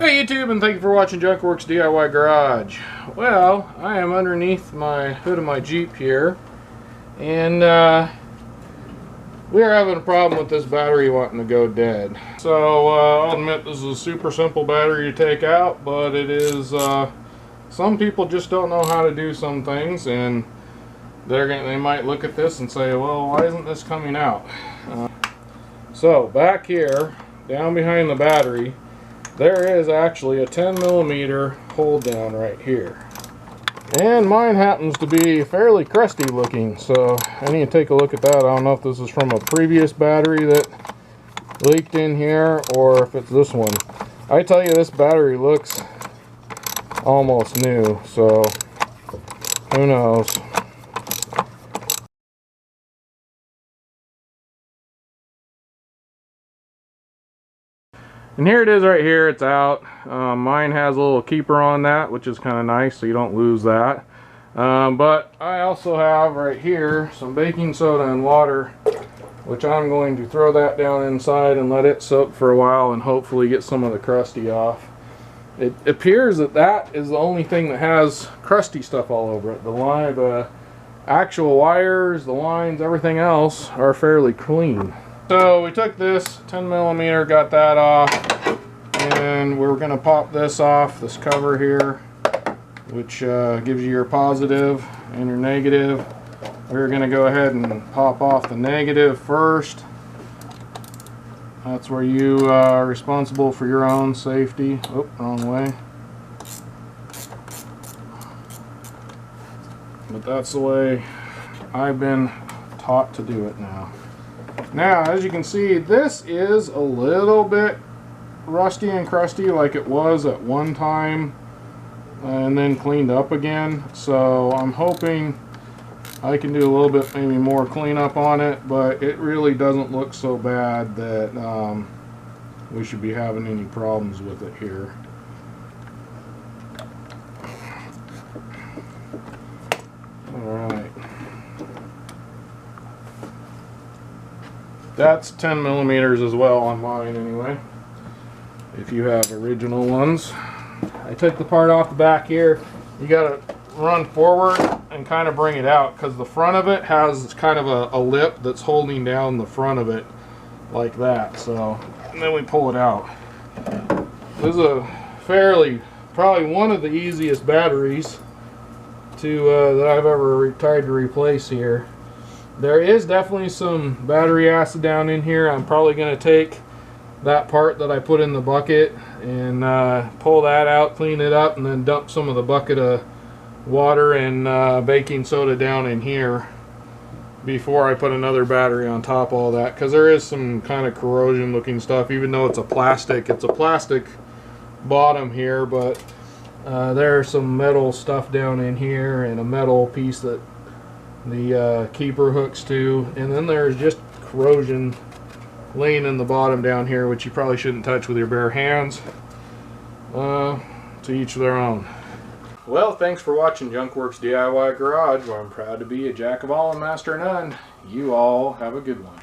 Hey YouTube, and thank you for watching JunkWorks DIY Garage. Well, I am underneath my hood of my Jeep here, and we are having a problem with this battery wanting to go dead. So I'll admit this is a super simple battery to take out, but it is some people just don't know how to do some things, and they might look at this and say, well, why isn't this coming out? So back here, down behind the battery, there is actually a 10mm hold down right here. And mine happens to be fairly crusty looking, so I need to take a look at that. I don't know if this is from a previous battery that leaked in here or if it's this one. I tell you, this battery looks almost new, so who knows. And here it is right here, it's out. Mine has a little keeper on that, which is kind of nice, so you don't lose that. But I also have right here some baking soda and water, which I'm going to throw that down inside and let it soak for a while and hopefully get some of the crusty off. It appears that that is the only thing that has crusty stuff all over it. The actual wires, the lines, everything else are fairly clean. So we took this 10mm, got that off, and we're going to pop this off, this cover here, which gives you your positive and your negative. We're going to go ahead and pop off the negative first. That's where you are responsible for your own safety. Oh, wrong way. But that's the way I've been taught to do it now. Now, as you can see, this is a little bit rusty and crusty like it was at one time and then cleaned up again. So I'm hoping I can do a little bit maybe more cleanup on it, but it really doesn't look so bad that we should be having any problems with it here. Alright. That's 10mm as well on mine anyway, if you have original ones. I took the part off the back here. You got to run forward and kind of bring it out, because the front of it has kind of a lip that's holding down the front of it like that. So, and then we pull it out. This is a probably one of the easiest batteries that I've ever tried to replace here. There is definitely some battery acid down in here. I'm probably going to take that part that I put in the bucket and pull that out, clean it up, and then dump some of the bucket of water and baking soda down in here before I put another battery on top of all that, because there is some kind of corrosion looking stuff. Even though it's a plastic bottom here, but there's some metal stuff down in here and a metal piece that the keeper hooks to, and then there's just corrosion laying in the bottom down here, which you probably shouldn't touch with your bare hands. To each their own. Well, thanks for watching JunkWorks DIY Garage, where I'm proud to be a jack of all and master of none. You all have a good one.